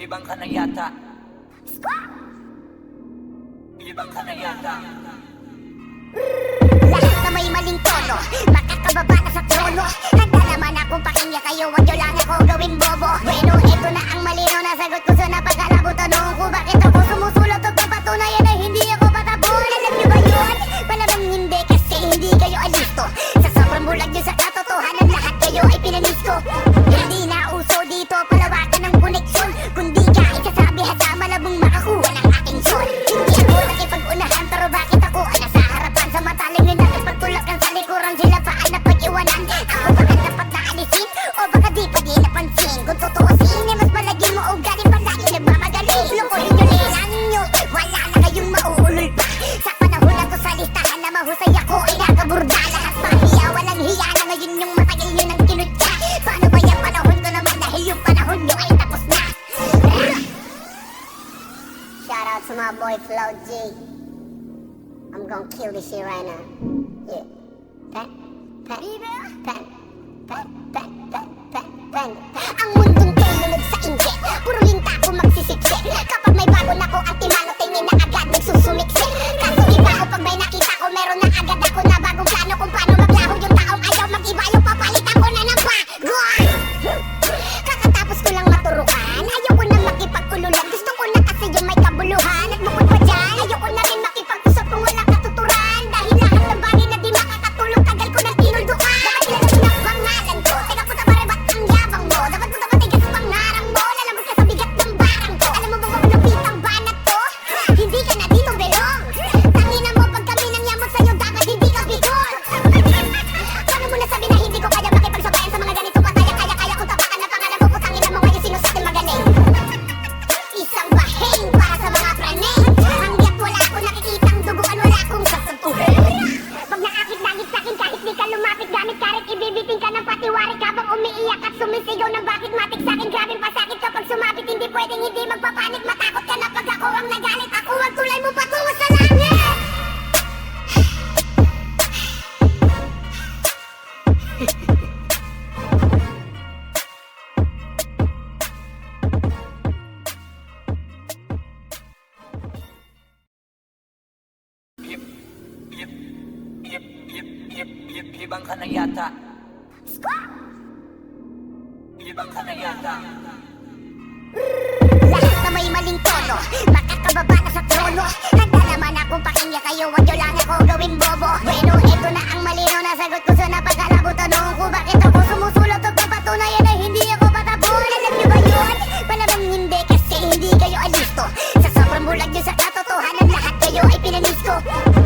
Ibang ka na yata. Ibang ka na yata. Lahat na may maling tono, makakababa na sa trono. Handa naman akong pakinggan kayo, wag nyo lang ako gawing bobo. Bueno, ito na ang malino na sagot ko sa napagkalabo. Tanong ko bakit ako sumusulot o papatunayan na hindi ako patapon. Alam nyo ba yun? Malamang hindi kasi hindi kayo alisto. Sa sobrang bulag nyo sa katotohanan, lahat kayo ay pinanis ko. Hindi na uso dito palawakan ng koneksyon, kundi kahit sasabi hasa malabong makakuha ng aking son. Hindi ako nakipag-unahan pero bakit ako nasa harapan sa mataling na nakipagtulakan sa likuran sila paan na pag-iwanan. Ako baka dapat naalisin o baka di pa di napansin. Kung tutuusin mas malagin mo o galing pa lagi nagmamagaling. Lukuhin nyo lilang nyo, wala na kayong mauulol pa. Sa panahon na to sa listahan na mahusay ako ay nakaburda. Lahat pahiya, walang hiya na ngayon yung matagal nyo ng kinutya. Paano ba yung panahon ko naman dahil yung panahon nyo ay tapos na. Shout out to my boy Flo G. I'm gonna kill this shit right now. Yeah. Pen. Ang mundong tulunod sa inje, puro linta ko magsisiksik. Kapag may bago na ko at timano, tingin na agad nagsusumiksik. Kaso iba ko pag may nakita ko, meron na agad ako na bagong plano kung paano maglaho yung taong ayaw mag-iba. Yung papalitan ko na ng bago. Kakatapos ko lang maturukan, ayoko na makipag-ululan. Gusto ko na kasi yung may kabuluhan. At bukod pa dyan, ayoko na rin makipag-usap kung walang katuturan. Dahil lahat ng bagay na di makakatulong, tagal ko nang tinulduan. Dapat kilala mo na pangalan ko, teka puta pare ba't ang yabang mo? Dapat puta matigas sa pangarang mo, lalabas ka sa bigat ng barang ko. Alam mo ba kung malupit ang banat ko? Hindi ka na dito belong. Tangina mo pag kami nang yamot sa'yo, dapat hindi ka bigol. Paano mo nasabi na hindi ko kaya makipagsabayan sa mga ganito pataya? Kaya ko tapakan na pangalan ko, putangin na mo ngayon sino sa akin magaling. Isang baheng para sa mga praning. Hanggat wala akong nakikitang duguan, wala akong sasabuhin. Pag naakit langit sa'kin kahit di ka lumapit, gamit karet ibibiting ka ng patiwarik habang umiiyak at sumisigaw ng bakit matik sa'kin. Grabing pasakit kapag sumapit, hindi pwedeng hindi magpapanik. Matakot ka na pag ako ang nagalit, ako ang tulay mo patungo sa langit. Ibang ka na yata. Ibang ka na yata. Lahat na may maling tono, makakababa na sa trono. Handa naman akong pakinggan kayo, wag nyo lang ako gawing bobo. Bueno, ito na ang malino na sagot ko sa napagkalabo. Tanong ko bakit ako sumusulot o papatunayan na hindi ako patapon. Alam nyo ba yun? Malamang hindi kasi hindi kayo alisto. Sa sobrang bulag nyo sa katotohanan, lahat kayo ay pinanis ko.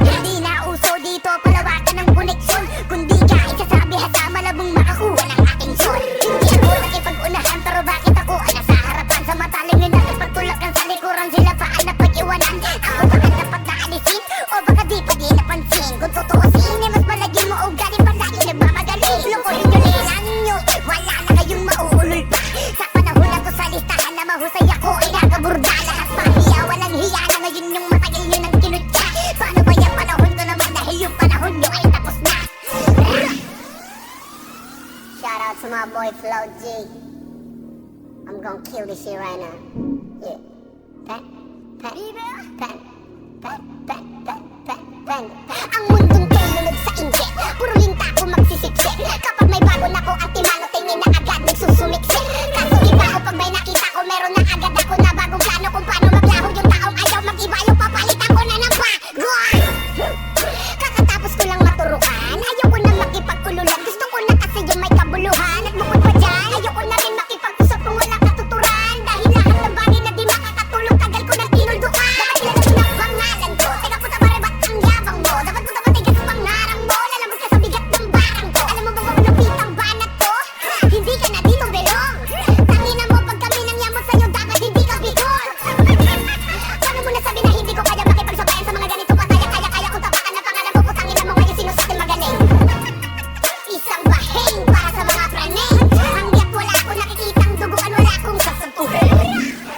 Hindi na uso dito palawakan ng koneksyon, kundi kahit sasabi hasa malabong makakuha ng aking son. Hindi ako nakipag-unahan pero bakit ako nasa harapan sa mataling na nakipagtulakan sa likuran sila paan na pag-iwanan. Ako baka dapat naalisin o baka di pa di napansin. Kung tutuusin mas malagin mo o galing pa lagi nagmamagaling. Lukuhin nyo lilang nyo, wala na kayong mauulol pa. Sa panahon na to sa listahan na mahusay ako ay nakaburda. Lahat pahiya, walang hiya na ngayon yung matagal nyo ng kinutya. Paano ba yung panahon ko naman dahil yung panahon nyo ay tapos na. Shout out to my boy Flo G. I'm gonna kill this shit right now. Yeah. Ang mundong tulunod sa inje, puro linta ko magsisiksik. Kapag may bago na ko at timano, tingin na agad nagsusumiksik. Kaso iba ko pag may nakita ko, meron na agad ako na bagong plano kung paano maglaho yung taong ayaw mag-iba. Yung papalitan ko na ng bago. Kakatapos ko lang maturukan, ayoko na makipag-ululan. Gusto ko na kasi yung may kabuluhan. At bukod pa dyan, ayoko na rin makipag-usap kung walang katuturan. Dahil lahat ng bagay na di makakatulong, tagal ko nang tinulduan. Dapat kilala mo na pangalan ko, teka puta pare ba't ang yabang mo? Dapat puta matigas sa pangarang mo, lalabas ka sa bigat ng barang ko. Alam mo ba kung malupit ang banat ko? Hindi ka na dito belong. Tangina mo pag kami nang yamot sa'yo, dapat hindi ka bigol. Paano mo nasabi na hindi ko kaya makipagsabayan sa mga ganito pataya? Kaya ko tapakan na pangalan ko, putangin na mo ngayon sino sa akin magaling. Isang baheng para sa mga praning. Hanggat wala akong nakikitang duguan, wala akong sasabuhin.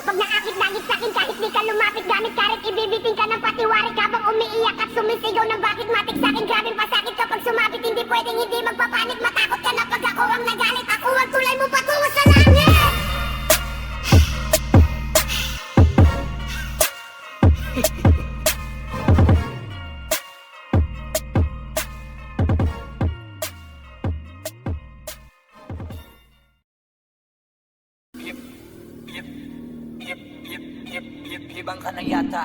Pag naakit langit sa'kin kahit di ka lumapit, gamit karet ibibiting ka ng patiwarik habang umiiyak at sumisigaw ng bakit matik sa'kin. Grabing pasakit kapag sumapit, hindi pwedeng hindi magpapanik. Matakot ka na pag ako ang nagalit, ako ang tulay mo patungo sa langit. Ibang ka na yata.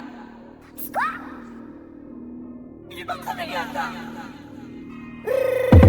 Ibang ka na yata.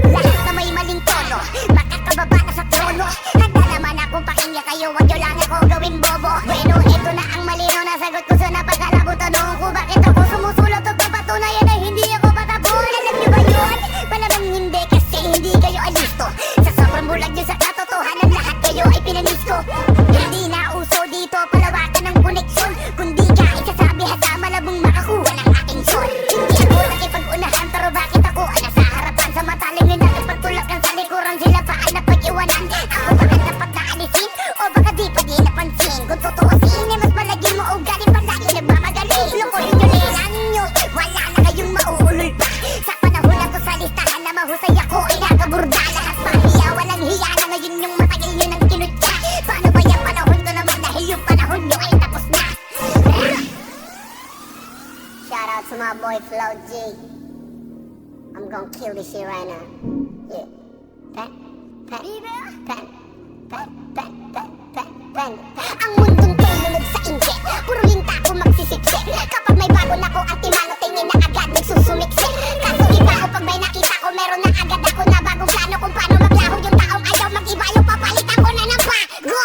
Lahat na may maling tono, makakababa na sa trono. Handa naman akong pakinggan kayo, wag nyo lang ako gawing bobo. Bueno, ito na ang malino na sagot ko sa napagkalabo. Tanong ko bakit ako sumusulot o papatunayan na hindi ako patapon. Alam nyo ba yun? Malamang hindi kasi hindi kayo alisto. Sa sobrang bulag nyo sa katotohanan, lahat kayo ay pinanis ko. Hindi na uso dito palawakan ng koneksyon, kundi ka isasabi hasa malabong makakuha ng aking son. Hindi ako nakipag-unahan pero bakit ako nasa harapan? Sa mataling na natin pagtulakan sa likuran, sila pa ang napag-iwanan. Ako baka dapat naalisin o baka di pa di napansin? Kung tutuusin, mas palagin mo o galing pa tayo nagmamagaling. Lukuhin nyo lilang nyo, wala na kayong mauulol pa. Sa panahon na to sa listahan na mahusay ako ay nakaburda. Lahat pahiya, walang hiya na ngayon yung matagal nyo ng kinutya. Paano ba yung panahon ko naman dahil yung panahon nyo ay tapos na? Shout out to my boy Flo G. I'm gonna kill this shit right now. Yeah. Pen. Ang mundong tulunod sa inje, puro linta ko magsisiksik. Kapag may bago na ko ang timano, tingin na agad nagsusumiksik. Kaso iba ko pag may nakita ko, meron na agad ako na bagong plano kung paano maglaho yung taong ayaw mag-iba. Yung papalitan ko na ng bago.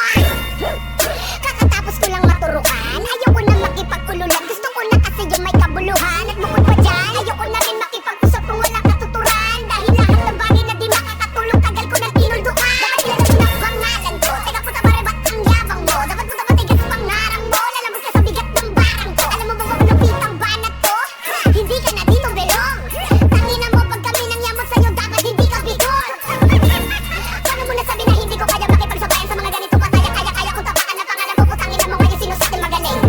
Kakatapos ko lang maturuan, ayoko na makipag-ululan. Gusto ko na kasi yung may kabuluhan. At bukod pa dyan, ayoko na rin makipag-usap kung walang katuturan. Dahil lahat ng bagay na di makakatulong, tagal ko nang tinulduan. Dapat kilala ko ng pangalan ko, teka puta pare ba't ang yabang mo? Dapat puta matigas sa pangarang mo, lalabas ka sa bigat ng barang ko. Alam mo ba kung lupitang banat to? Hindi ka na dito belong. Tangina mo pag kami nang yamot sa'yo, dapat hindi ka bigol. Paano mo nasabi na hindi ko kaya makipagsabayan sa mga ganito pataya? Kaya kung tapakan na pangalan ko, putangin na mo ngayon sino sa atin magaling.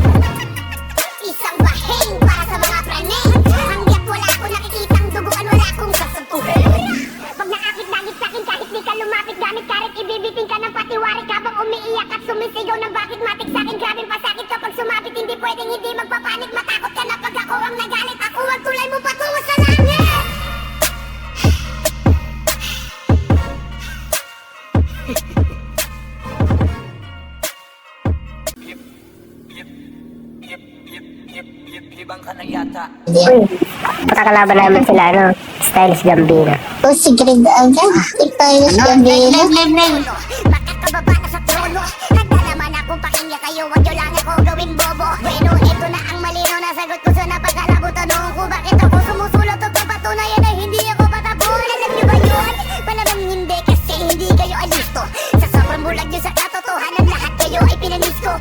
Isang bahing para sa mga praning. Hanggat wala akong nakikitang duguan, wala akong sasampuhin. Pag naakit-langit sa'kin kahit di ka lumapit, gamit karit ibibiting ka ng patiwarik habang umiiyak at sumisigaw ng bakit matik sa'kin. Grabing pasakit kapag sumapit, hindi pwedeng hindi magpapanik. Matakot ka na pag ako ang nagalit, ako ang tulay mo patungo sa langit. Ibang ka na yata. Uy, pakakalaban naman sila, ano, Styles Gambino. O si Greg agad. Stylish Gambino. Makakababa na sa trono. Handa naman akong pakinggan kayo, wag nyo lang ako gawing bobo. Bueno, ito na ang malino na sagot ko sa napagkalabo. Tanong ko bakit ako sumusulot o papatunayan na hindi ako patapon. Alam nyo ba yun? Malamang hindi kasi hindi kayo alisto. Sa sobrang bulag nyo sa katotohanan, lahat kayo ay pinanis ko.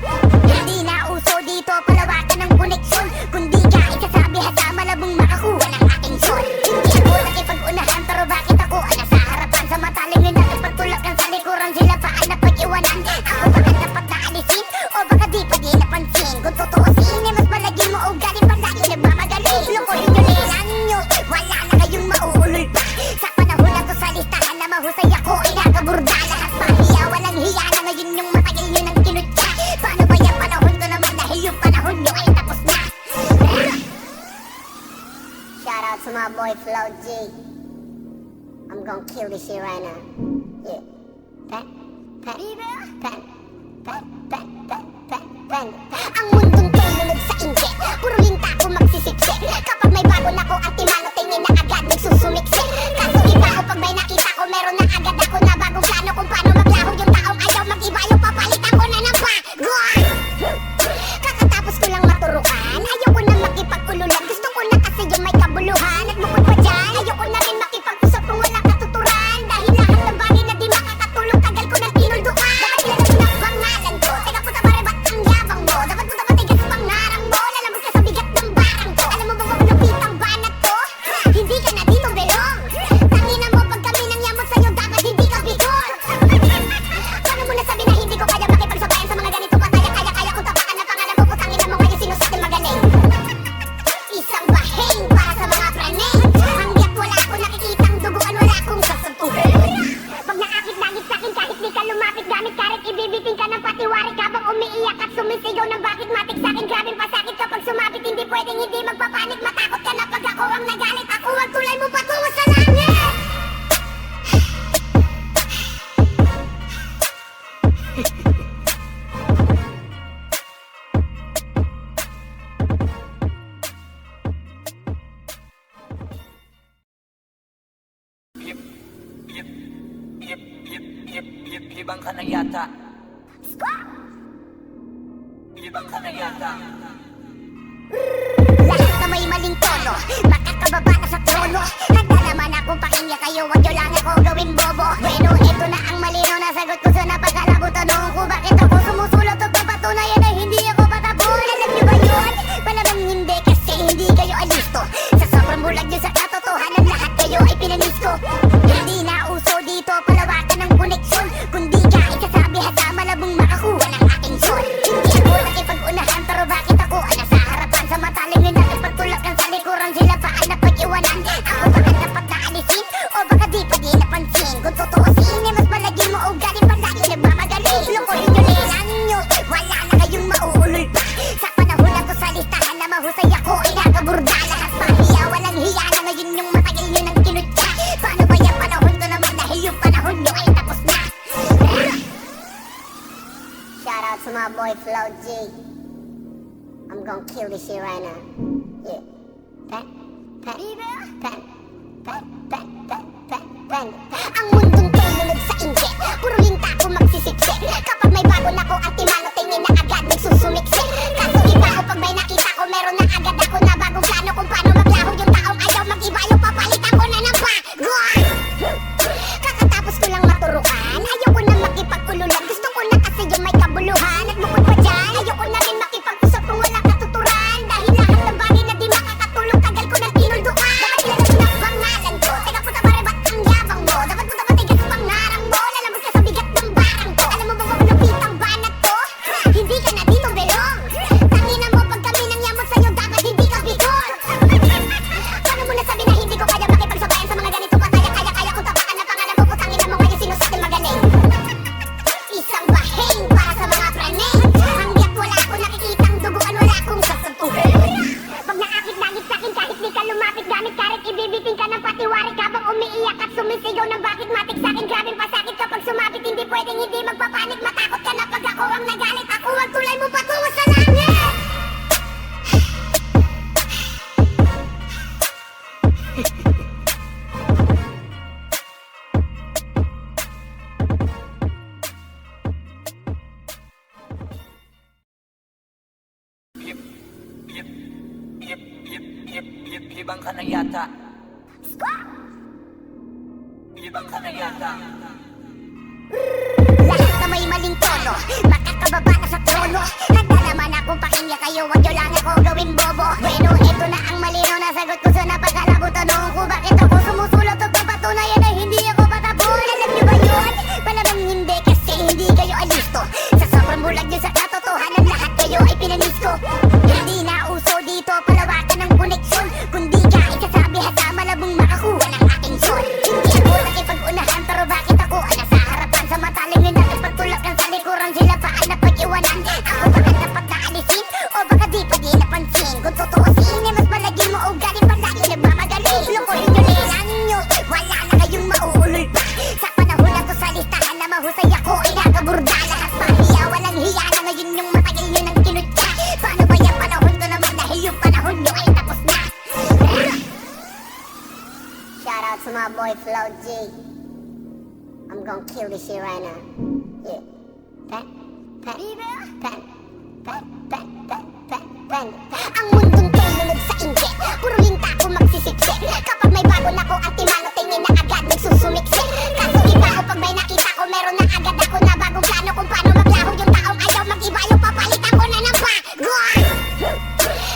Hindi na uso dito palawakan ng koneksyon, kundi ka isasabi hasa malabong makakuha ng aking son. Hindi ako nakipag-unahan pero bakit ako nasa harapan? Sa mataling na natin pagtulakan sa likuran, sila pa ang napag-iwanan. Ako baka dapat naalisin o baka di pa di napansin? Kung tutuusin, mas palagin mo o galing pa tayo nagmamagaling. Lukuhin nyo lilang nyo, wala na kayong mauulol pa. Sa panahon na to sa listahan na mahusay ako ay nakaburda. Lahat pahiya, walang hiya na ngayon yung matagal nyo ng kinutya. Paano ba yung panahon ko naman dahil yung panahon nyo ay tapos na? Shout out to my boy Flo G. I'm gonna kill this shit right now. Yeah. Ang mundong tulunod sa inje, puro linta ko magsisiksik. Kapag may bago na ko ang timano, tingin na agad nagsusumiksik. Kaso iba ko pag may nakita ko, meron na agad ako na bagong plano kung paano maglaho yung taong ayaw mag-iba. Yung papalitan ko na ng bago. Kakatapos ko lang maturuan, ayoko na makipag-ululan. Gusto ko na kasi yung may kabuluhan. At bukod pa dyan, ayoko na rin makipag-usap kung walang katuturan. Dahil lahat ng bagay na di makakatulong, tagal ko nang tinulduan. Dapat kilala ko ng pangalan ko, teka puta pare ba't ang yabang mo? Dapat puta matigas sa pangarang mo, lalabas ka sa bigat ng barang ko. Alam mo ba kung lupitang banat to? Hindi ka na dito belong. Tangina mo pag kami nang yamot sa'yo, dapat hindi ka bigol. Ibang ka na yata. Ibang ka na yata. Lahat na may maling tono, makakababa na sa trono. Handa naman akong pakinggan kayo, wag nyo lang ako gawing bobo. Bueno, ito na ang malino na sagot ko sa napagkalabo. Tanong ko bakit ako sumusulot o papatunayan na hindi ako patapon. Alam nyo ba yun? Malamang hindi kasi hindi kayo alisto. Sa sobrang bulag nyo sa katotohanan, lahat kayo ay pinanis ko. Hindi na uso dito palawakan ng koneksyon, kundi kahit kasabi hasa malabong makakuha ng aking son. Hindi ako nakipag-unahan pero bakit ako nasa harapan? Sa mataling na natin pagtulakan sa likuran sila paan na pag-iwanan. Ako baka dapat naalisin o baka di pa di napansin. Kung tutuusin mas malagin mo o galing pa tayo nagmamagaling. Lukuhin nyo lilang nyo, wala na kayong mauulol pa. Sa panahon na to sa listahan na mahusay ako ay nakaburda. Lahat pahiya, walang hiya na ngayon yung matagal nyo ng kinutya. Paano ba yung panahon to naman dahil yung panahon nyo ay tapos na. Shout out to my boy Flo G. I'm gonna kill this shit right now. Yeah. Pen. Ang mundong tulunod sa inje, puro linta ko magsisiksik. Kapag may bago na ko at timano, tingin na agad nagsusumiksik. Kaso iba ko pag may nakita ko, meron na agad ako na bagong plano kung paano maglaho yung taong ayaw mag-iba yung papalitan ko na ng bago. Kakatapos ko lang maturuan, ayoko na makipag-ululan. Gusto ko na kasi yung may kabuluhan. At bukod pa dyan, ayoko na rin makipag-usap kung wala katuturan. Dahil lahat ng bagay na di makakatulong, tagal ko nang tinulduan. Dapat kilala ko na pangalan ko, teka puta pare ba't ang yabang mo? Dapat puta matigas sa pangarang mo, lalabas ka sa bigat ng barang ko. Alam mo ba kung lupitang banat to? Hindi ka na dito belong. Tangina mo pag kami nang yamot sa'yo, dapat hindi ka bigol. Paano mo nasabi na hindi ko kaya makipagsabayan sa mga ganito pataya? Kaya ko tapakan na pangalan ko, putangin na mo ngayon sino sa akin magaling. Isang bahing para sa mga praning. Hanggat wala akong nakikitang duguan, wala akong sasabuhin. Pag naakit-langit sa'kin kahit di ka lumapit, gamit karit ibibiting ka ng patiwarik habang umiiyak at sumisigaw ng bakit matik sa'kin. Grabing pasakit kapag sumapit, hindi pwedeng hindi magpapanik. Matakot ka na pag ako ang nagalit, ako ang tulay mo patungo sa langit. Ibang ka na yata. Ibang ka na yata. Lahat na may maling tono, makakababa na sa trono. Handa naman akong pakinggan kayo, wag nyo lang ako gawing bobo. Bueno, ito na ang malino na sagot ko sa napagkalabo. Tanong ko bakit ako sumusulot o papatunayan na hindi ako patapon. Alam nyo ba yun? Malamang hindi kasi hindi kayo alisto. Sa sobrang bulag nyo sa katotohanan, lahat kayo ay pinanis ko. Hindi na uso dito palawakan ng koneksyon, kundi kahit kasabi hasa malabong makakuha ng aking son. Hindi ako nakipag-unahan pero bakit ako nasa harapan? Sa mataling na natin pagtulakan sa likuran sila paan na pag-iwanan. Ako baka dapat naalisin o baka di pa di napansin. Kung tutuusin mas malagin mo o galing pa tayo nagmamagaling. Lukuhin nyo lilang nyo, wala na kayong mauulol pa. Sa panahon na to sa listahan na mahusay ako ay nakaburda. Lahat pahiya, walang hiya na ngayon yung matagal nyo ng kinutya. Paano ba yung panahon to naman dahil yung panahon nyo ay tapos na. Shout out to my boy Flo G. I'm gonna kill this shit right now. Yeah. Ang mundong tulunod sa inje, puro linta ko magsisiksik. Kapag may bago na ko at timano, tingin na agad nagsusumiksik. Kaso iba ko pag may nakita ko, meron na agad ako na bagong plano kung paano maglaho yung taong ayaw mag-iba yung papalitan ko na ng bago.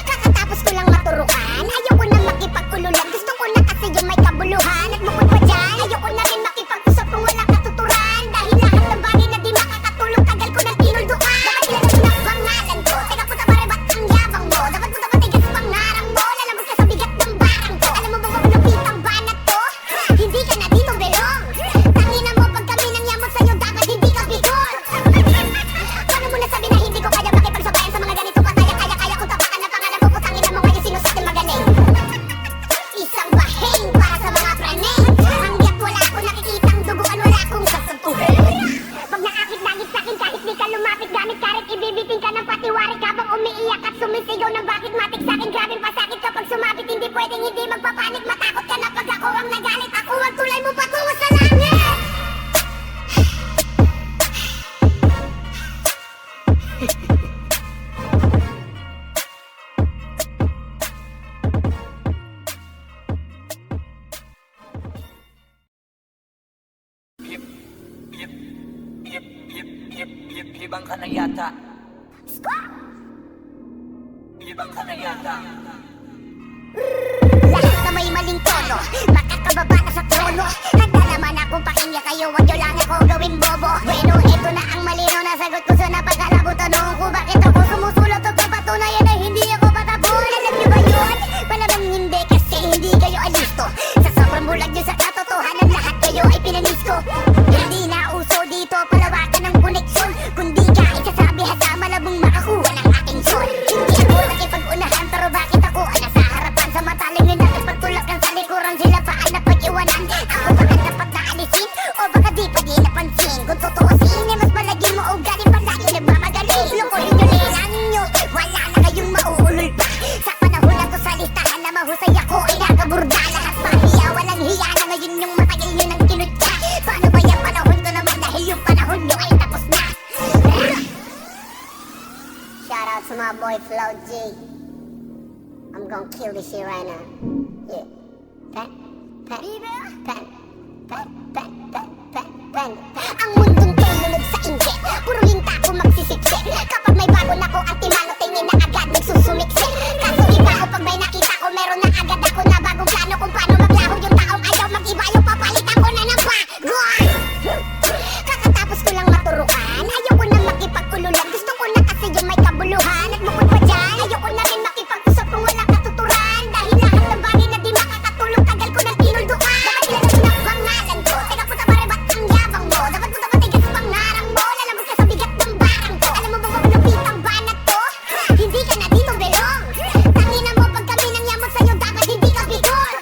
Kakatapos ko lang maturuan, ayoko na makipag-ululan. Gusto ko na kasi yung may kabuluhan. At bukod pa dyan, ayoko na rin makipag-usap kung wala katuturan. Dahil lahat ng bagay na di makakatulong, tagal ko nang tinulduan. Dapat kilala ko na pangalan ko, teka puta pare ba't ang yabang mo? Dapat puta matigas sa pangarang mo, lalabas ka sa bigat ng barang ko. Alam mo ba kung lupitang banat to? Ibang ka na yata. Ibang ka na yata. Lahat na may maling tono, makakababa na sa trono. Handa naman akong pakinggan kayo, wag nyo lang ako gawing bobo. Bueno, ito na ang malino na sagot ko sa napagkalabo. Tanong ko bakit ako sumusulot o papatunayan na hindi ako patapon. Alam nyo ba yun? Malamang hindi kasi hindi kayo alisto. Sa sobrang bulag nyo sa katotohanan, lahat kayo ay pinanis ko. Hindi na uso dito palawakan ng koneksyon, kundi kahit sasabi hasa malabong makakuha ng aking son. Hindi ako nakipag-unahan pero bakit ako nasa harapan? Sa matalingin natin pagtulakan sa likuran sila paan na pag-iwanan. Ako baka dapat naalisin o baka di pa di napansin. Kung tutuusin mas malagin mo o galing pa tayo nagmamagaling. Lukuhin nyo lilang nyo, wala na kayong mauulol pa. Sa panahon na to sa listahan na mahusay ako ay nakaburda. Lahat pahiya, walang hiya na ngayon yung matagal nyo ng kinutya. Paano ba yung panahon ko naman dahil yung panahon nyo ay tapos na. Shout out to my boy Flo G. I'm gonna kill this shit right now. Yeah. Pen. Ang mundong tulunod sa inje, puro linta ko magsisiksik. Kapag may bago na ko ang timano, tingin na agad nagsusumiksik. Kaso iba ko pag may nakita ko, meron na agad ako na bagong plano kung paano maglahog yung taong ayaw mag-iba yung papalitan ko na ng bago. Kakatapos ko lang maturukan, ayoko na makipag-ululan. Gusto ko na kasi yung may kabuluhan. At bukod pa dyan, ayoko na rin makipag-usap kung walang katuturan. Dahil lahat ng bagay na di makakatulong, tagal ko nang tinulduan. Dapat kilala ko ng pangalan ko, teka puta pare ba't ang yabang mo? Dapat puta matigas sa pangarang mo, lalabas ka sa bigat ng barang ko. Alam mo ba kung lupitang banat to? Hindi ka na dito belong. Tangina mo pag kami nang yamot sa'yo, dapat hindi ka bigol.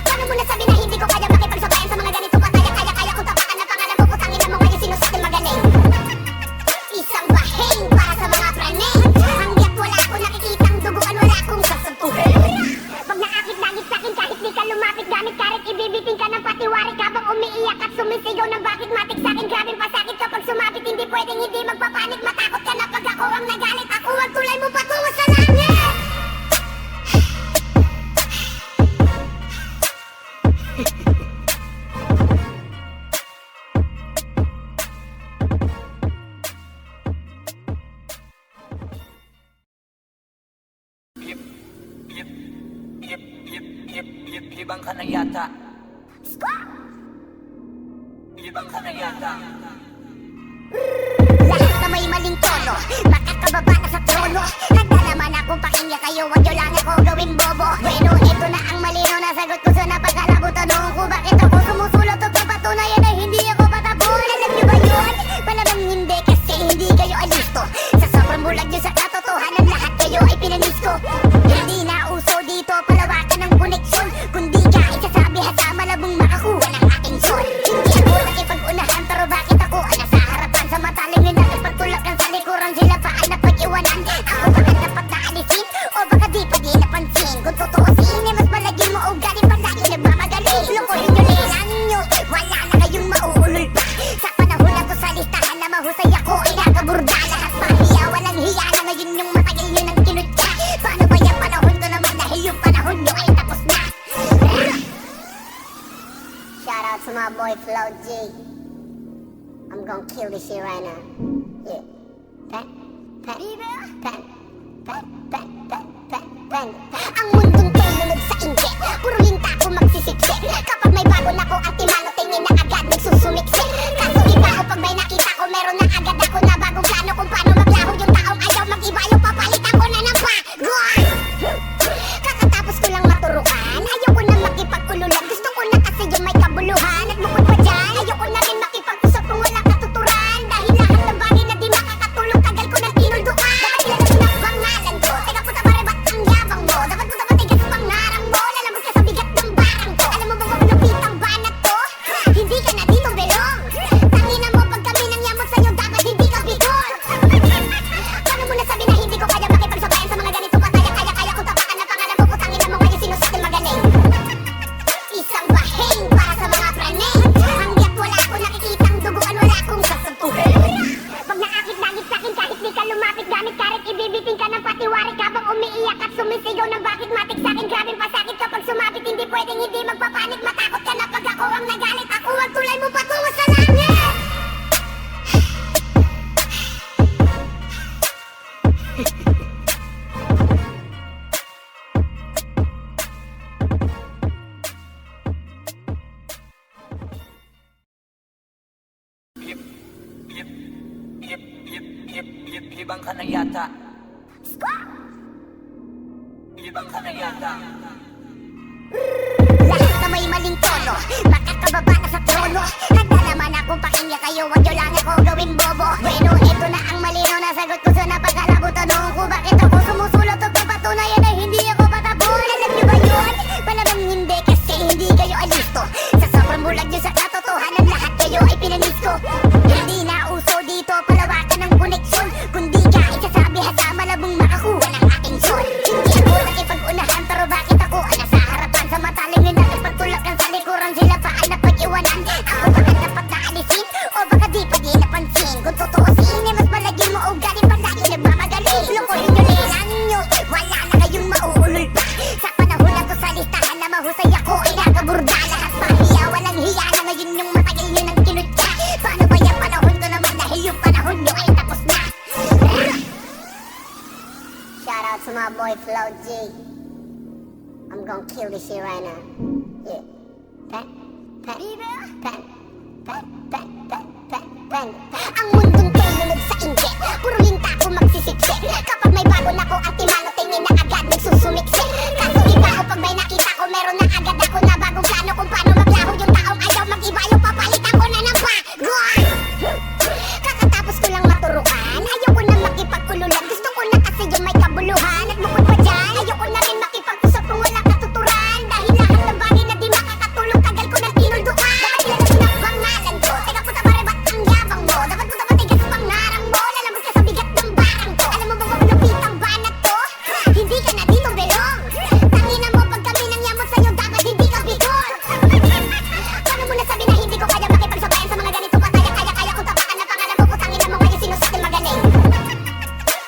Paano mo nasabi na hindi ko kaya makipagsabayan sa mga ganito pataya? Kaya ko tapakan na pangalan ko, putangin na mo ngayon sino sa akin magaling. Isang baheng para sa mga praning. Hanggat wala akong nakikitang duguan, wala akong sasampuhin. Pag naakit-langit sa'kin kahit di ka lumapit, gamit karit ibibiting ka ng patiwarik habang umiiyak at sumisigaw ng bakit matik sa'kin. Grabing pasakit kapag sumapit, hindi pwedeng hindi magpapanik. Matakot ka na pag ako ang nagalit, ako ang tulay mo patungo sa langit. Ibang ka na yata. Ibang ka na yata. Lahat na may maling tono, makakababa na sa trono. Handa naman akong pakinggan kayo, wag nyo lang ako gawing bobo. Bueno, ito na ang malino na sagot ko sa napagkalabo. Tanong ko bakit ako sumusulot o papatunayan na hindi ako patapon. Alam nyo ba yun? Malamang hindi kasi hindi kayo alisto. Sa sobrang bulag nyo sa katotohanan, lahat kayo ay pinanis ko. Hindi na uso dito palawakan ng koneksyon, kundi kahit sasabi hasa malabong makakuha ng aking son. Hindi ako nakipag-unahan pero bakit ako nasa harapan? Sa matalingin natin pagtulakan sa likuran sila paan na pag-iwanan. Ako baka dapat naalisin o baka di pa di napansin. Kung tutuusin mas malagin mo o galing pa tayo nagmamagaling. Lukuhin nyo lilang nyo, wala na kayong mauulol pa. Sa panahon na to sa listahan na mahusay ako ay nakaburda. Lahat pahiya, walang hiya na ngayon yung matagal nyo ng kinutya. Paano ba yung panahon ko naman dahil yung panahon nyo ay tapos na. Shout out to my boy Flo G. I'm gonna kill this shit right now. Yeah. Ang mundong tulunod sa inje, puro linta ko magsisiksik. Kapag may bago na ko ang timano, tingin na agad nagsusumiksik. Kaso iba ko pag may nakita ko, meron na agad ako na bagong plano kung paano maglahog yung taong ayaw mag-iba yung papalitan ko na ng bago. Kakatapos ko lang maturukan, ayoko na makipag-ululan. Gusto ko na kasi yung may kabuluhan. At bukod pa dyan, ayoko na rin makipag-usap kung walang katuturan. Dahil lahat ng bagay na di makakatulong, tagal ko nang tinulduan. Dapat kilala ko ng pangalan ko, teka puta pare ba't ang yabang mo? Dapat puta matigas sa pangarang mo, lalabas ka sa bigat ng barang ko. Alam mo ba kung lupitang banat to? Ibang ka na yata. Ibang ka na yata. Lahat na may maling tono, makakababa na sa trono. Handa naman akong pakinggan kayo, wag nyo lang ako gawing bobo. Bueno, ito na ang malinaw na sagot ko sa napagkalabo. Tanong ko bakit ako sumusulot o papatunayan na hindi ako patapon. Alam nyo ba yun? Malamang hindi kasi hindi kayo alisto. Sa sobrang bulag nyo sa katotohanan, lahat kayo ay pinanis ko. Hindi na uso dito palawakan ng koneksyon, kundi ka isasabi hasa malabong makakuha ng aking son. Hindi ako nakipag-unahan pero bakit ako nasa harapan? Sa matalingin natin pagtulakan sa likuran, sila pa ay napag-iwanan. Ako baka dapat naalisin o baka di pa di napansin. Kung tutuusin, mas malagin mo o galing pa tayo nagmamagaling. Lukuhin nyo lilang nyo, wala na kayong mauulol pa. Sa panahon na to sa listahan na mahusay ako ay nakaburda. Lahat pahiya, walang hiya na ngayon yung matagal nyo ng kinutya. Paano ba yung panahon ko naman dahil yung panahon nyo ay tapos na? Shout out to my boy Flo G. I'm gonna kill this shit right now. Yeah. Pen. Ang mundong tulunod sa inggit, puro linta ko magsisiksik. Kapag may bago na ko at timano, tingin na agad nagsusumiksik. Kaso iba ko pag may nakita ko, meron na agad ako na bagong plano kung paano maglaho yung taong ayaw mag-iba. Yung papalitan ko na ng bago. Kakatapos ko lang maturukan, ayoko na makipagkululan. Gusto ko na kasi yung may kabuluhan. At bukod pa dyan, ayoko na rin makipag-usap kung wala katuturan. Dahil lahat ng bagay na di makakatulong, tagal ko nang tinulduan. Dapat kilala ko ng pangalan ko, teka puta pare ba't ang yabang mo? Dapat puta matigas pangarang mo, lalabas ka sa bigat ng barang ko. Alam mo ba kung lupitang banat to? Hindi ka na dito belong. Tangina mo pag kami nang yamot sa'yo, dapat hindi ka bigol. Paano mo nasabi na hindi ko kaya makipagsabayan sa mga ganito pataya? Kaya kung tapakan na pangalan ko, putangin na mo ngayon sino sa akin magaling.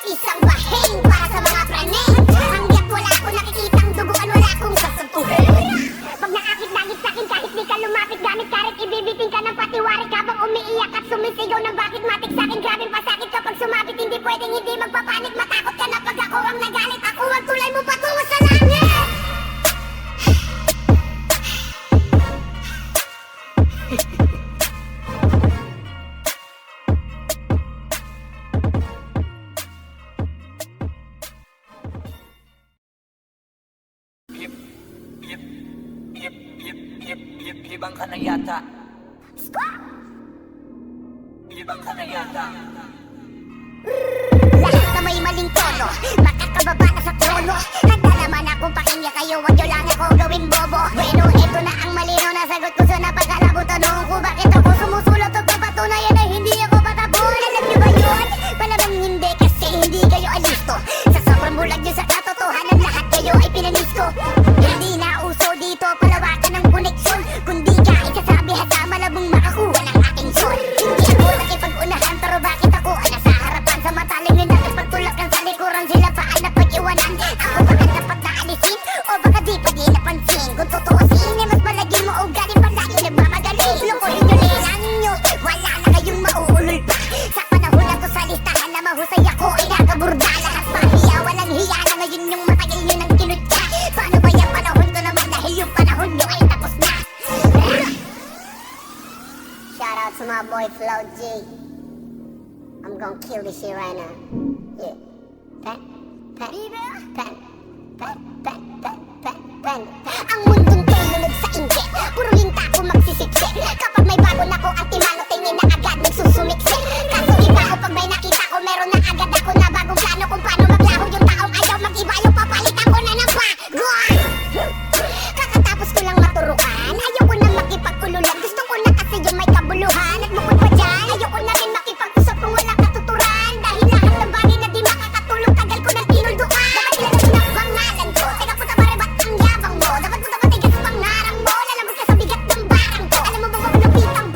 Isang bahing para sa mga praning. Hanggat wala akong nakikitang duguan, wala akong sasabuhin. Pag naakit-langit sa'kin kahit di ka lumapit, gamit karet ibibiting ka ng patiwarik habang umiiyak at sumisigaw ng bakit matik sa'kin. Grabing pasakit kapag sumapit, hindi pwedeng hindi magpapanik. Matakot ka na pag ako ang nagalit, ako ang tulay mo patungo sa langit. Ibang ka na yata. Ibang ka na yata. Lahat na may maling tono, makakababa na sa trono. Handa naman akong pakinggan kayo, wag nyo lang ako gawing bobo. Bueno, ito na ang malinaw na sagot ko sa napagkalabo. Tanong ko bakit ako sumusulot o papatunayan na hindi ako patapon. Alam nyo ba yun? Malamang hindi kasi hindi kayo alisto. Sa sobrang bulag nyo sa katotohanan, lahat kayo ay pinanis ko. Hindi na uso dito palawakan ng koneksyon, kundi ka isasabi hasa malabong makakuha ng aking son. Hindi ako nakipag-unahan pero bakit ako nasa harapan? Sa matalingin natin pagtulakan sa likuran, sila pa ay napag-iwanan. Ako baka dapat naalisin o baka di pa di napansin. Kung tutuusin, mas malagin mo o galing pa tayo nagmamagaling. Lukuhin nyo lilang nyo, wala na kayong mauulol pa. Sa panahon na to sa listahan na mahusay ako ay nakaburda. Lahat pahiya, walang hiya na ngayon yung matagal nyo ng kinutya. Paano ba yung panahon ko naman dahil yung panahon nyo ay tapos na? Shout out to my boy Flo G. I'm gonna kill this shit right now. Yeah. Ang mundong tulunod sa inggit, puro linta ko magsisiksik. Kapag may bago na ko at timano, tingin na agad nagsusumiksik. Kaso iba ko pag may nakita ko, meron na agad ako na bagong plano kung paano maglaho yung taong ayaw mag-iba. Yung papalitan ko na ng bago. Kakatapos ko lang maturukan, ayoko na makipagkululan. Gusto ko na kasi yung may kabuluhan. At bukod pa dyan, ayoko na rin makipag-usap kung wala katuturan. Dahil lahat ng bagay na di makakatulong, tagal ko nang tinulduan. Dapat kilala ko ng pangalan ko, teka puta pare ba't ang yabang mo? Dapat puta matigas pangarang mo, lalabas ka sa bigat ng barang ko. Alam mo ba kung lupitang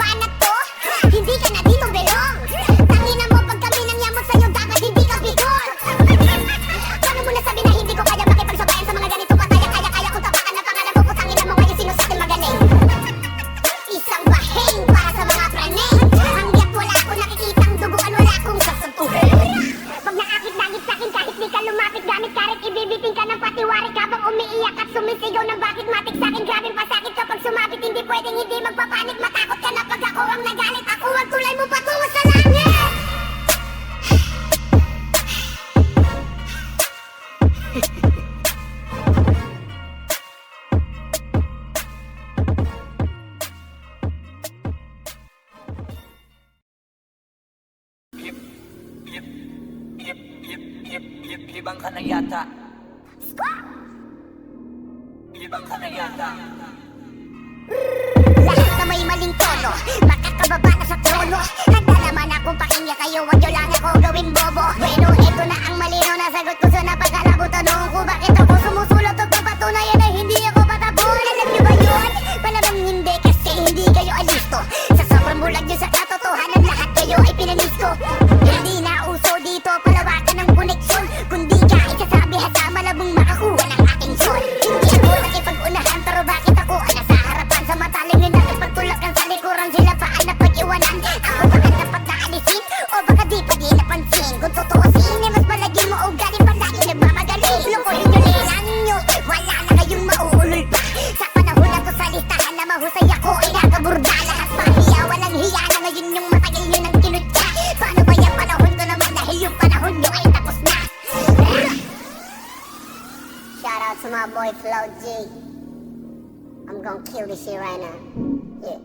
Ibang ka na yata. Ibang ka na yata. Lahat na may maling tono, makakababa na sa trono. Handa naman akong pakinggan kayo, wag nyo lang ako gawing bobo. Bueno, eto na ang malino na sagot ko sa napagkalabo. Tanong ko bakit ako sumusulot o papatunayan na hindi ako patapon. Alam nyo ba yun? Malamang hindi kasi hindi kayo alisto. Sa sobrang bulag nyo sa katotohanan, lahat kayo ay pinanisto. Hindi na uso dito palawakan ng koneksyon, kundi ka isasabi hasa malabong makakuha ng aking son. Hindi ako nakipag-unahan pero bakit ako nasa harapan sa matalingin natin pagtulakan sa likuran sila paan na pag-iwanan. Ako baka dapat naalisin o baka di pa di napansin. Kung tutuusin ay mas malagin mo o galing pa tayo nagmamagaling. Lukuhin nyo lilang nyo, wala na kayong mauulol pa. Sa panahon na to sa listahan na mahusay ako ay nakaburda. Lahat pahiya, walang hiya na ngayon yung matagal nyo ng kinutya. Paano ba yung panahon ko naman dahil yung panahon nyo ay tapos na. Shout out to my boy Flo G. I'm gonna kill this shit right now. Yeah.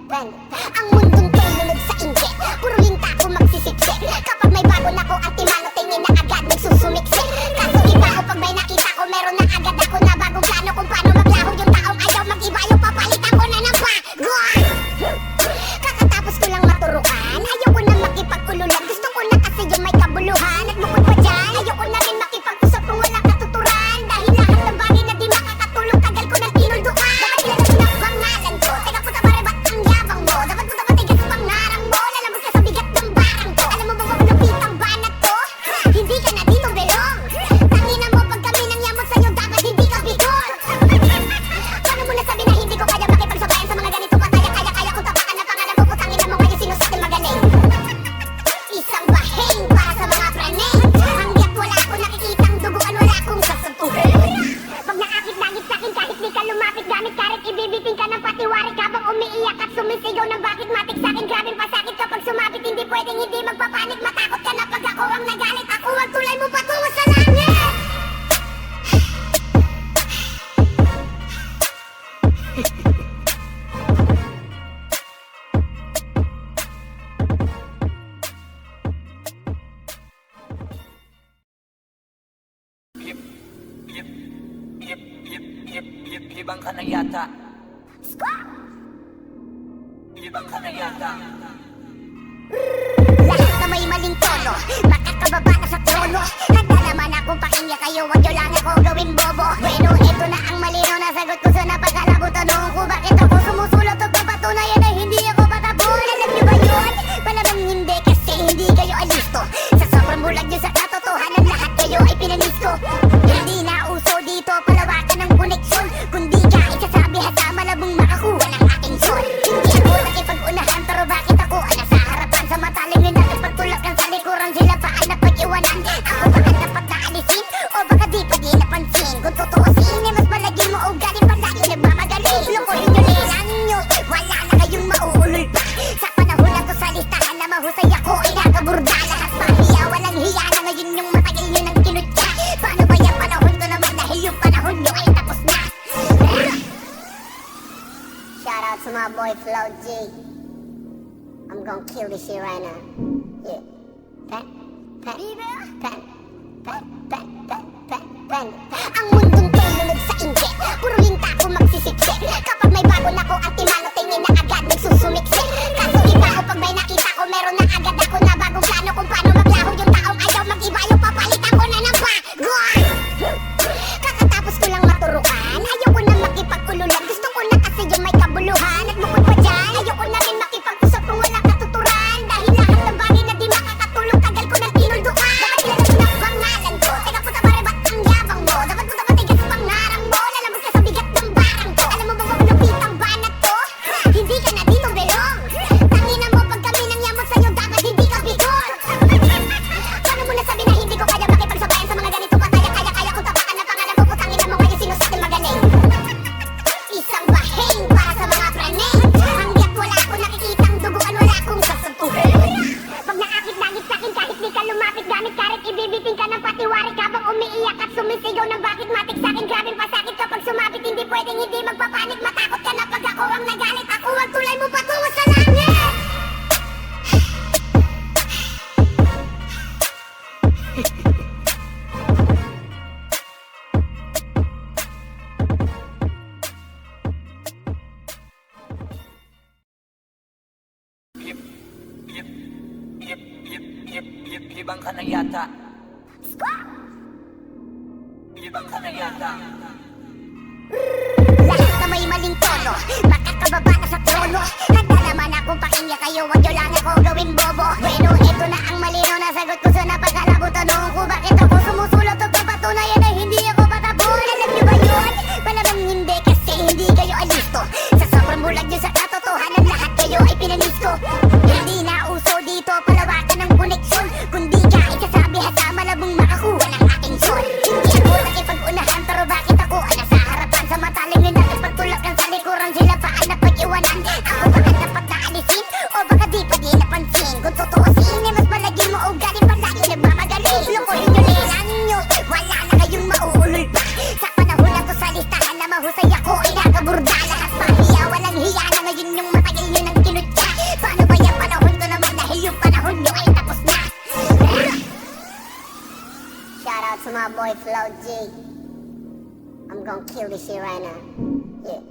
Pen. Ang mundong tulunod sa inje, puro linta ko magsisiksik. Kapag may bago na ko ang timano, tingin na agad nagsusumiksik. Kaso iba ko pag may nakita ko, meron na agad ako na bagong plano kung paano maglaho yung taong ayaw mag-iba yung papalitan ko na ng bago. Kakatapos ko lang maturuan, ayoko na makipag-ululan. Gusto ko na kasi yung may kabuluhan. At bukod pa dyan, ayoko na rin makipag-usap kung wala katuturan. Dahil lahat ng bagay na di makakatulong, tagal ko nang tinulduan. Dapat kilala ko na pangalan ko, teka puta pare ba't ang yabang mo? Dapat puta matigas pangarang mo, lalabot ka sa bigat ng barang ko. Alam mo ba kung lupit ang banat ko? Hindi ka na dito belong. Tangina mo pag kami nang yamot sa'yo, dapat hindi ka bigol. Paano mo nasabi na hindi ko kaya makipagsabayan sa mga ganito pataya? Kaya ko tapakan na pangalan mo, putangin na mo kayo sino sa akin magaling. Isang baheng para sa mga praning. Hanggat wala akong nakikitang duguan, wala akong sasampuhin. Pag naakit-langit sa'kin kahit di ka lumapit, gamit karet ibibiting ka ng patiwarik habang umiiyak at sumisigaw ng bakit matik sa'kin. Grabing pasakit kapag sumapit, hindi pwedeng hindi magpapanik. Matakot ka na pag ako ang nagalit, ako ang tulay mo patungo sa langit. Ibang ka na yata. Ibang ka na yata. Lahat na may maling tono, makakababa na sa trono. Handa naman akong pakinggan kayo, wag nyo lang ako gawing bobo. Bueno, eto na ang malino na sagot ko sa napagkalabo. Tanong ko bakit ako sumusulot o papatunayan na hindi ako patapon. Alam nyo ba yun? Malamang hindi kasi hindi kayo alisto. Sa sobrang bulag nyo sa katotohanan, lahat kayo ay pinanisto. Hindi na uso dito palawakan ng koneksyon, kundi ka isasabi hasa malabong makakuha ng aking son. Hindi ako nakipag-unahan pero bakit ako nasa harapan sa matalingin natin pagtulakan sa likuran sila paan na pag-iwanan. Ako baka dapat naalisin o baka di pa di napansin. Kung tutuusin ay mas malagin mo o galing pa tayo nagmamagaling. Lukuhin nyo lilang nyo, wala na kayong mauulol pa. Sa panahon na to sa listahan na mahusay ako ay nakaburda. Lahat pahiya, walang hiya na ngayon yung matagal nyo ng kinutya. Paano ba yung panahon ko naman dahil yung panahon nyo ay tapos na. Shout out to my boy Flo G. I'm gonna kill this shit right now. Yeah. Ang mundong tulunod sa inje, puro linta ko magsisiksik. Kapag may bago na ko ang timano, tingin na agad nagsusumiksik. Kaso iba ko pag may nakita ko, meron na agad ako na bagong plano kung paano maglaho yung taong ayaw mag-iba yung papalitan ko na ng bago. Kakatapos ko lang maturuan, ayoko na makipag-ululan. Gusto ko na kasi yung may kabuluhan. At bukod pa dyan, ayoko na rin makipag-usap kung wala katuturan. Dahil lahat ng bagay na di makakatulong, tagal ko nang tinulduan. Dapat kilala ko na pangalan ko, teka puta pare ba't ang yabang mo? Dapat puta matigas pangarang mo, lalabot ka sa bigat ng barang ko. Alam mo ba kung lupit ang banat ko? Hindi ka na dito belong. Tangina mo pag kami nang yamot sa'yo, dapat hindi ka bigol. Paano mo nasabi na hindi ko kaya makipagsabayan sa mga ganito pataya? Kaya ko tapakan na pangalan mo, putangin na mo kayo sino sa akin magaling. Isang baheng para sa mga praning. Hanggat wala akong nakikitang duguan, wala akong sasampuhin. Pag naakit-langit sa'kin kahit di ka lumapit, gamit karet ibibiting ka ng patiwarik habang umiiyak at sumisigaw ng bakit matik sa'kin. Grabing pasakit kapag sumapit, hindi pwedeng hindi magpapanik. Matakot ka na pag ako ang nagalit, ako ang tulay mo patungo sa langit. Ibang ka na yata. Ibang ka na yata. Lahat na may maling tono, makakababa na sa trono. Handa naman akong pakinggan kayo, wag nyo lang ako gawing bobo. Bueno, ito na ang malino na sagot ko sa napagkalabo. Tanong ko bakit ako sumusulot o papatunayan na hindi ako patapon. Alam nyo ba yun? Malamang hindi kasi hindi kayo alisto. Sa sobrang bulag nyo sa katotohanan, lahat kayo ay pinanis ko. Hindi na uso dito palawakan ng koneksyon, kundi kahit kasabi hasa malabong makakuha ng aking son. Hindi ako nakipag-unahan pero bakit ako nasa harapan sa mataling na nakipagtulakan sa likuran sila paan na pag-iwanan. Ako baka dapat naalisin o baka di pa di napansin. Kung tutuusin ay mas malagin mo o galing pa tayo nagmamagaling. Lukuhin nyo lilang nyo, wala na kayong mauulol pa. Sa panahon na to sa listahan na mahusay ako ay nakaburda. Lahat pahiya, walang hiya na ngayon yung matagal nyo ng kinutya. Paano ba yung panahon ko naman dahil yung panahon nyo ay tapos na. Shout out to my boy Flo G. I'm gonna kill this shit right now. Yeah.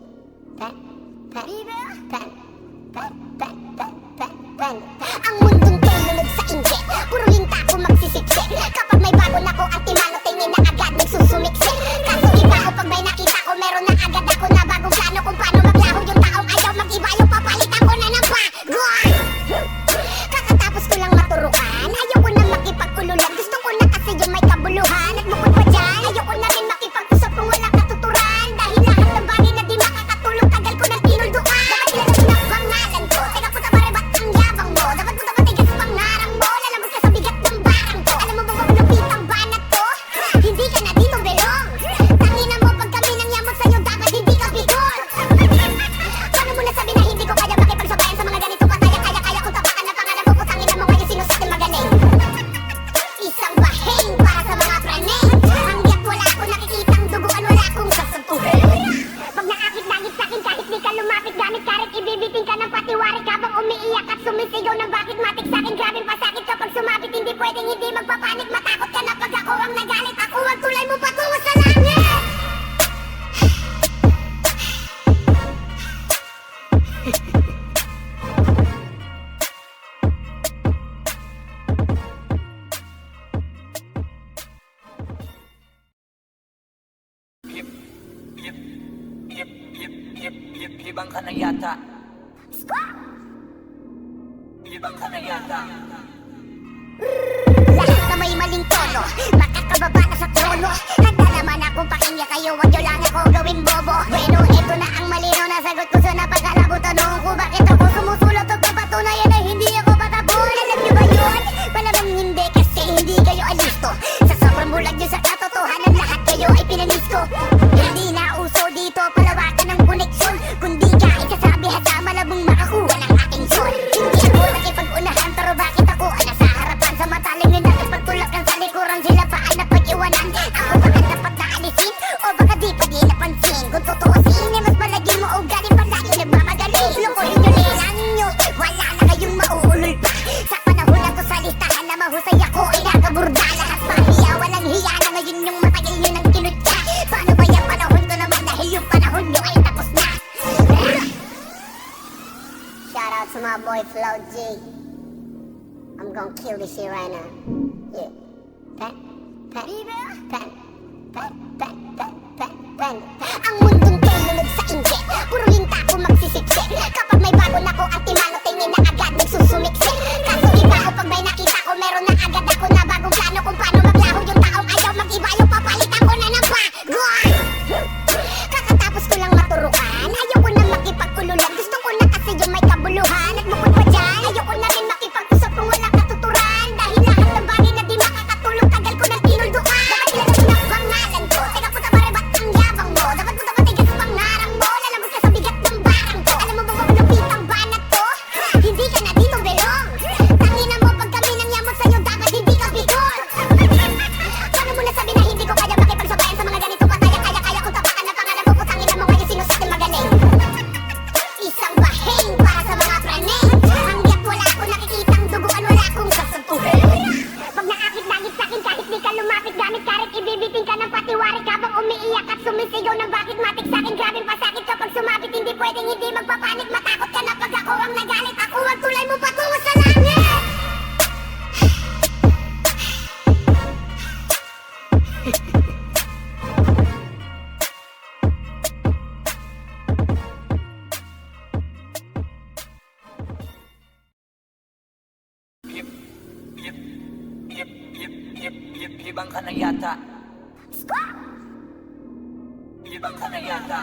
Pen. Ang mundong tulunod sa inje, puro linta ko magsisiksik. Kapag may bago na ko ang timano, tingin na agad nagsusumiksik. Kaso iba ko pag may nakita ko, meron na agad ako na bagong plano kung paano maglaho yung taong ayaw mag-iba yung papalitan ko na ng bago. Kakatapos ko lang maturukan, ayoko na makipag-ululan. Gusto ko na kasi yung may kabuluhan. At bukod pa dyan, ayoko na rin makipag-usap kung wala katuturan. Dahil lahat ng bagay na di makakatulong, tagal ko nang tinulduan. Dapat kilala mo na pangalan ko, teka puta pare ba't ang yabang mo? Dapat puta matigas sa pangarang mo, lalabas ka sa bigat ng barang ko. Alam mo ba kung lupitang banat to? Hindi ka na dito belong. Tangina mo pag kami nang yamot sa'yo, dapat hindi ka bigol. Paano mo nasabi na hindi ko kaya makipagsabayan sa mga ganito pataya? Kaya kung tapakan na pangalan mo, putangin na mo ngayon sino sa akin magaling. Isang baheng para sa mga praning. Hanggat wala akong nakikitang duguan, wala akong sasampuhin. Pag naakit-langit sa'kin kahit di ka lumapit, gamit karet ibibiting ka ng patiwarik habang umiiyak at sumisigaw ng bakit matik sa'kin. Grabing pasakit kapag sumapit, hindi pwedeng hindi magpapanik. Matakot ka na pag ako ang nagalit, ako ang tulay mo patungo sa langit. Ibang ka na yata. Ibang ka na yata. Lahat na may maling tono, makakababa na sa trono. Handa naman akong pakinggan kayo, wag nyo lang ako gawing bobo. Bueno, ito na ang malino na sagot ko sa napagkalabo. Tanong ko bakit ako sumusulot o papatunayan na hindi ako patapon. Alam nyo ba yun? Malamang hindi kasi hindi kayo alisto. Sa sobrang bulag nyo sa katotohanan, lahat kayo ay pinanis ko. Hindi na uso dito palawakan ng koneksyon, kundi kahit kasabi hasa malabong makakuha ng aking son. Hindi ako nakipag-unahan pero bakit ako nasa harapan sa mataling na nakipagtulakan sa likuran sila paan na pag-iwanan. Ako baka dapat naalisin o baka di pa di napansin. Kung tutuusin ay mas malagin mo o galing pa tayo nagmamagaling. Lukuhin nyo lilang nyo, wala na kayong mauulol pa. Sa panahon na to sa listahan na mahusay ako ay nakaburda. Lahat pahiya, walang hiya na ngayon yung matagal nyo ng kinutya. Paano ba yung panahon ko naman dahil yung panahon nyo ay tapos na. Shout out to my boy Flo G. I'm gonna kill this shit right now. Yeah. Ang mundong tulunod sa inje, puro linta ko magsisiksik. Kapag may bago na ko ang timano, tingin na agad nagsusumiksik. Kaso iba ko pag may nakita ko, meron na agad ako na bagong plano kung paano maglaho yung taong ayaw mag-iba yung papalitan ko na ng bago. Kakatapos ko lang maturukan, ayoko na makipag-ululan. Gusto ko na kasi yung may kabuluhan. At bukod pa dyan, ayoko na rin makipag-usap kung wala katuturan. Dahil lahat ng bagay na di makakatulong, tagal ko nang tinulduan. Dapat kilala mo na pangalan ko, teka puta pare ba't ang yabang mo? Dapat puta matigas sa Ibang ka na yata. Ibang ka na yata.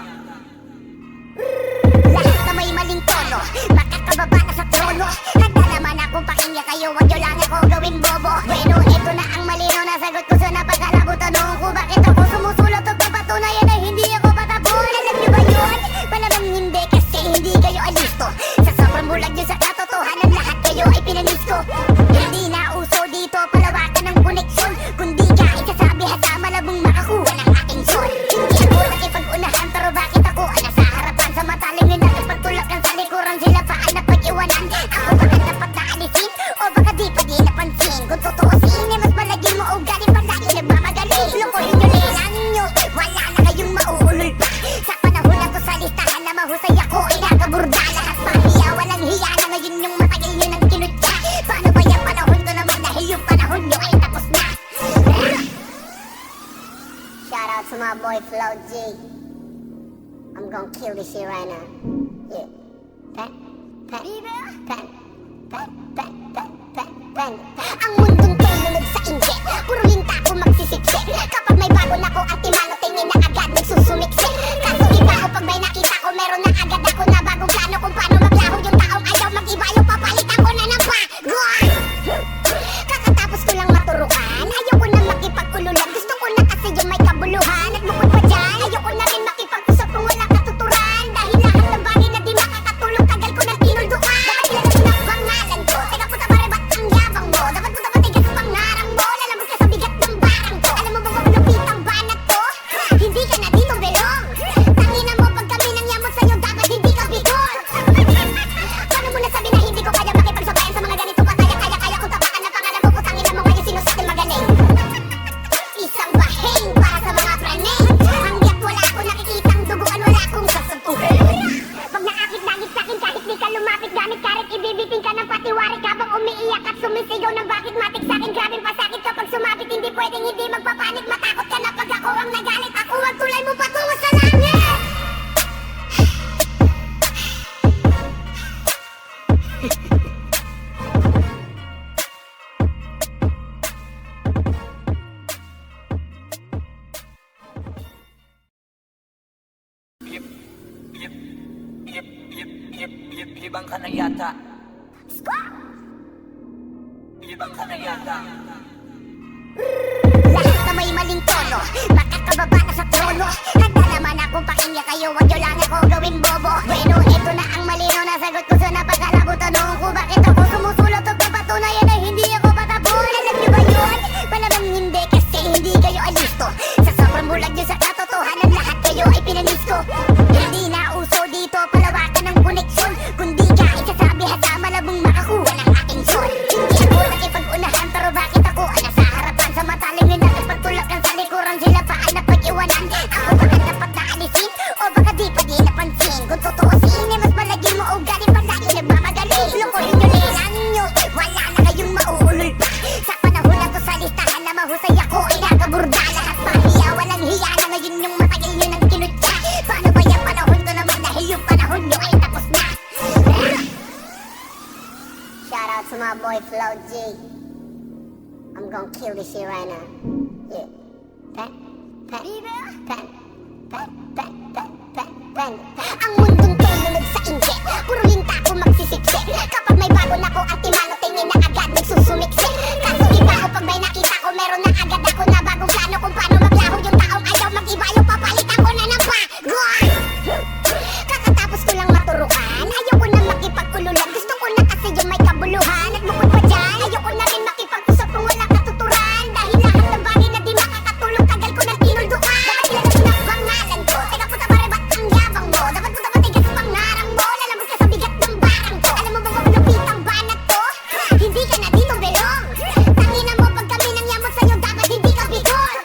Lahat na may maling tono, makakababa na sa trono. Handa naman akong pakinggan kayo, wag nyo lang ako gawing bobo. Bueno, ito na ang malino na sagot ko sa napagkalabo. Tanong ko bakit ako sumusulot o papatunayan na hindi ako patapon. Alam nyo ba yun? Malamang hindi kasi hindi kayo alisto. Sa sobrang bulag nyo sa katotohanan, lahat kayo ay pinanis ko. Hindi na uso dito palawakan ng koneksyon, kundi kahit sasabi hasa malabong makakuha ng aking son. Hindi ako nakipag-unahan pero bakit ako nasa harapan sa mataling nila pagtulakan sa likuran sila paan na pag-iwanan. Ako baka dapat naalisin o baka di pa di napansin. Kung tutuusin mas malagin mo o galing pa tayo nagmamagaling. Lukuhin nyo lilang nyo, wala na kayong mauulol pa. Sa panahon na to sa listahan na mahusay ako inakaburda. Lahat pahiya, walang hiya na ngayon yung matagal nyo ng kinutya. Paano ba yung panahon ko naman dahil yung panahon nyo ay tapos na. Shout out to my boy Flo G. I'm gonna kill this shit right now. Yeah. Pen. Ang mundong tulunod sa inje, puro linta ko magsisiksik. Kapag may bago na ko ang timano, tingin na agad nagsusumiksik. Kaso iba ko pag may nakita ko, meron na agad ako na bagong plano kung paano maglaho yung taong ayaw mag-iba yung papalitan ko na ng bago. Kakatapos ko lang maturukan, ayoko na makipag-ululan. Gusto ko na kasi yung may kabuluhan. At bukod pa dyan, ayoko na rin makipag-usap kung wala katuturan. Dahil lahat ng bagay na di makakatulong, tagal ko nang tinulduan. Dapat kilala mo na pangalan ko, teka puta pare ba't ang yabang mo? Dapat puta matigas sa pangarang mo, lalabas ka sa bigat ng barang ko. Alam mo ba kung lupit ang banat ko? Hindi ka na dito belong. Tangina mo pag kami nang yamot sa'yo, dapat hindi ka bigol. Paano mo nasabi na hindi ko kaya makipagsabayan sa mga ganito pataya? Kaya ko tapakan na pangalan mo, putangin na mo ngayon sino sa akin magaling. Isang bahing para sa mga praning. Hanggat wala akong nakikitang duguan, wala akong sasuntuhin. Pag naakit-langit sa'kin kahit di ka lumapit, gamit karet ibibiting ka ng patiwarik habang umiiyak at sumisigaw ng bakit matik sa'kin. Grabing pasakit kapag sumapit, hindi pwedeng hindi magpapanik. Matakot ka na pag ako ang nagalit, ako ang tulay mo patungo sa langit. Ibang ka na yata. Ibang ka na yata. Lahat na may maling tono, makakababa na sa trono. Handa naman akong pakinggan kayo, wag nyo lang ako gawing bobo. Bueno, ito na ang malino na sagot ko sa napagkalabo. Tanong ko bakit ako sumusulot o papatunayan na hindi ako patapon. Alam nyo ba yun? Malamang hindi kasi hindi kayo alisto. Sa sobrang bulag nyo sa katotohanan, lahat kayo ay pinanis ko. Hindi na uso dito palawakan ng koneksyon, kundi kahit sasabi hasa malabong makakuha ng aking son. Hindi ako nakipag-unahan pero bakit ako nasa harapan sa mataling nila pagtulakan sa likuran sila paan na pag-iwanan. Ako baka dapat naalisin o baka di pa di napansin. Kung tutuusin mas malagin mo o galing pa tayo nagmamagaling. Lukuhin nyo lilang nyo, wala na kayong mauulol pa. Sa panahon na to sa listahan na mahusay ako inakaburda. Lahat pahiya, walang hiya na ngayon yung matagal nyo ng kinutya. Paano ba yung panahon ko naman dahil yung panahon nyo ay tapos na. Shout out to my boy Flo G. I'm gonna kill this shit right now. Yeah. Ang mundong tulunod sa inje, puro linta ko magsisiksik. Kapag may bago na ko ang timano, tingin na agad nagsusumiksik. Kaso iba ko pag may nakita ko, meron na agad ako na bagong plano kung paano maglaho yung taong ayaw mag-iba yung papalitan ko na ng bago. Kakatapos ko lang maturukan, ayoko na makipag-ululan. Gusto ko na kasi yung may kabuluhan. At bukod pa dyan, ayoko na rin makipag-usap kung wala katuturan. Dahil lahat ng bagay na di makakatulong, tagal ko nang tinulduan. Dapat kilala mo na pangalan ko, teka puta pare ba't ang yabang mo? Dapat puta matigas sa pangarang mo, lalabas ka sa bigat ng barang ko. Alam mo ba kung lupit ang banat ko? Hindi ka na dito belong. Tangina mo pag kami nang yamot sa'yo, dapat hindi ka bigol.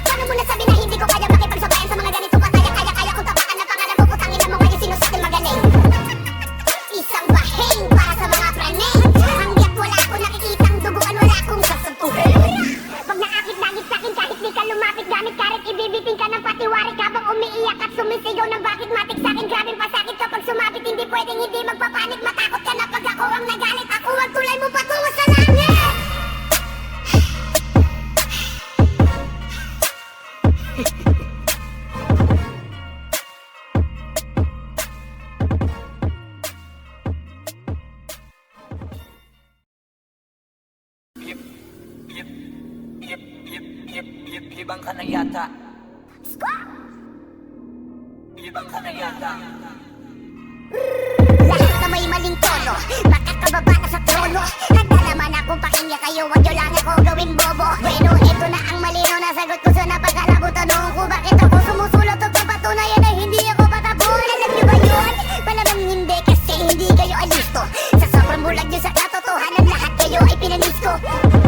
Paano mo nasabi na hindi ko kaya makipagsabayan sa mga ganito pataya? Kaya ko tapakan na pangalan mo, putangin na mo ngayon sino sa akin magaling. Isang bahing para sa mga praning. Hanggat wala akong nakikitang duguan, wala akong sasuntuhin. Pag naakit-langit sa'kin kahit di ka lumapit, gamit karet ibibiting ka ng patiwarik habang umiiyak at sumisigaw ng bakit matik sa'kin. Grabing pasakit kapag sumapit, hindi pwedeng hindi magpapanik. Matakot ka na pag ako ang nagalit, ako ang tulay mo patungo sa langit. Ibang ka na yata. Ibang ka na yata. Lahat na may maling tono, makakababa na sa trono. Handa naman akong pakinggan kayo, wag nyo lang ako gawing bobo. Bueno, ito na ang malino na sagot ko sa napagkalabo. Tanong ko bakit ako sumusulot o papatunayan na hindi ako patapon. Alam nyo ba yun? Malamang hindi kasi hindi kayo alisto. Sa sobrang bulag nyo sa katotohanan, lahat kayo ay pinanis ko.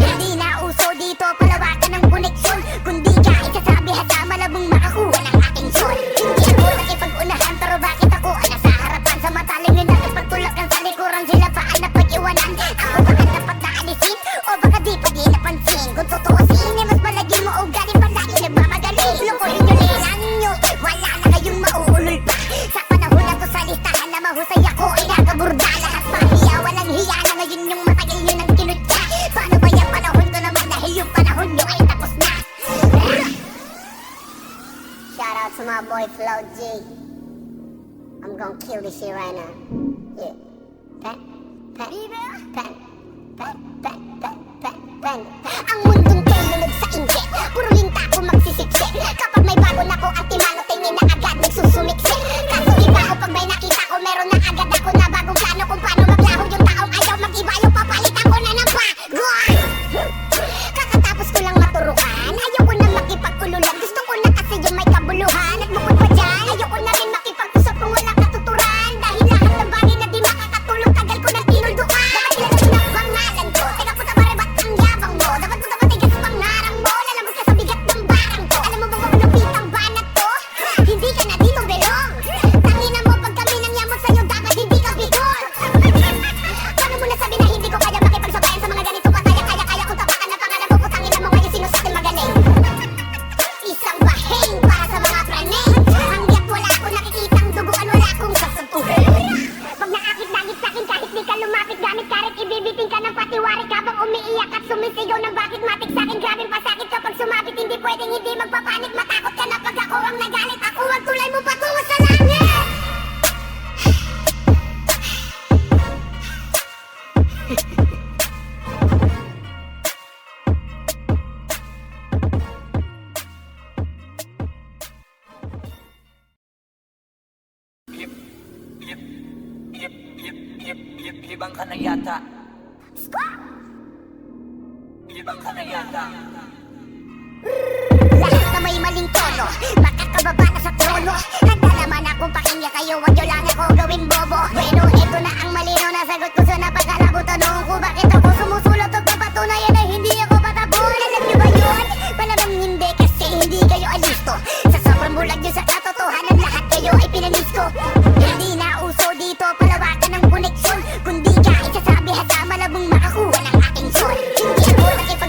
Hindi na uso dito palawakan ng koneksyon, kundi ka isasabi hasa malabong makakuha ng aking son. Hindi ako nakipag-unahan pero bakit ako nasa harapan? Sa mataling na nakipagtulakan sa likuran, sila pa ang napag-iwanan. Ako baka dapat naalisin o baka di pa di napansin. Kung tutuusin, mas malagin mo o galing pa lagi nagmamagaling. Lukuhin nyo lilang nyo, wala na kayong mauulol pa. Sa panahon na to sa listahan na mahusay ako ay nakaburda. Lahat pahiya, walang hiya na ngayon yung matagal nyo nang kinutya. Paano ba yung panahon ko naman dahil yung panahon nyo ay tapos na? Shout out to my boy Flo G. I'm gonna kill this shit right now. Yeah. Pen. Ang mundong tulunod sa inje, puro linta ko magsisiksik. Kapag may bago na ko ang timano, tingin na agad nagsusumiksik. Kaso iba ko pag may nakita ko, meron na agad ako na bagong plano kung paano maglahog yung taong ayaw mag-iba. Yung papalitan ko na ng bago. Kakatapos ko lang maturukan, ayoko na makipag-ululan. Gusto ko na kasi yung may kabuluhan. At bukod pa dyan, ayoko na rin makipag-usap kung walang katuturan. Dahil lahat ng bagay na di makakatulong, tagal ko nang tinulduan. Dapat kilala mo na pangalan ko, teka puta pare ba't ang yabang mo? Dapat puta matigas sa pangarang mo, lalabas ka sa bigat ng barang ko. Alam mo ba kung lupit ang banat to? Hindi ka na dito belong. Tangina mo pag kami nang yamot sa'yo, dapat hindi ka bigol. Paano mo nasabi na hindi ko kaya makipagsabayan sa mga ganito pataya? Kaya kung tapakan na pangalan mo, putangin na mo ngayon sino sa atin magaling. Isang bahing para sa mga praning. Hanggat wala akong nakikitang duguan, wala akong sasuntuhin. Pag naakit-dagit sa'kin kahit di ka lumapit, gamit karet ibibiting ka ng patiwarik habang umiiyak at sumisigaw ng bakit matik sa'kin. Grabing pasakit kapag sumapit, hindi pwedeng hindi magpapanik. Matakot ka na pag ako ang nagalit, ako ang tulay mo patungo sa langit. Ibang ka na yata. Ibang ka na yata. Lahat na may maling tono, makakababa na sa trono. Handa naman akong pakinggan kayo, wag nyo lang ako gawing bobo. Bueno, ito na ang malino na sagot ko sa napagkalabo. Tanong ko bakit ako sumusulot o papatunayan na hindi ako patapon. Alam nyo ba yun? Malamang hindi kasi hindi kayo alisto. Sa sobrang bulag nyo sa katotohanan, lahat kayo ay pinanis ko. Hindi na uso dito palawakan ng koneksyon, kundi ka isasabi hasa malabong makakuha ng aking son. Hindi ako nakipag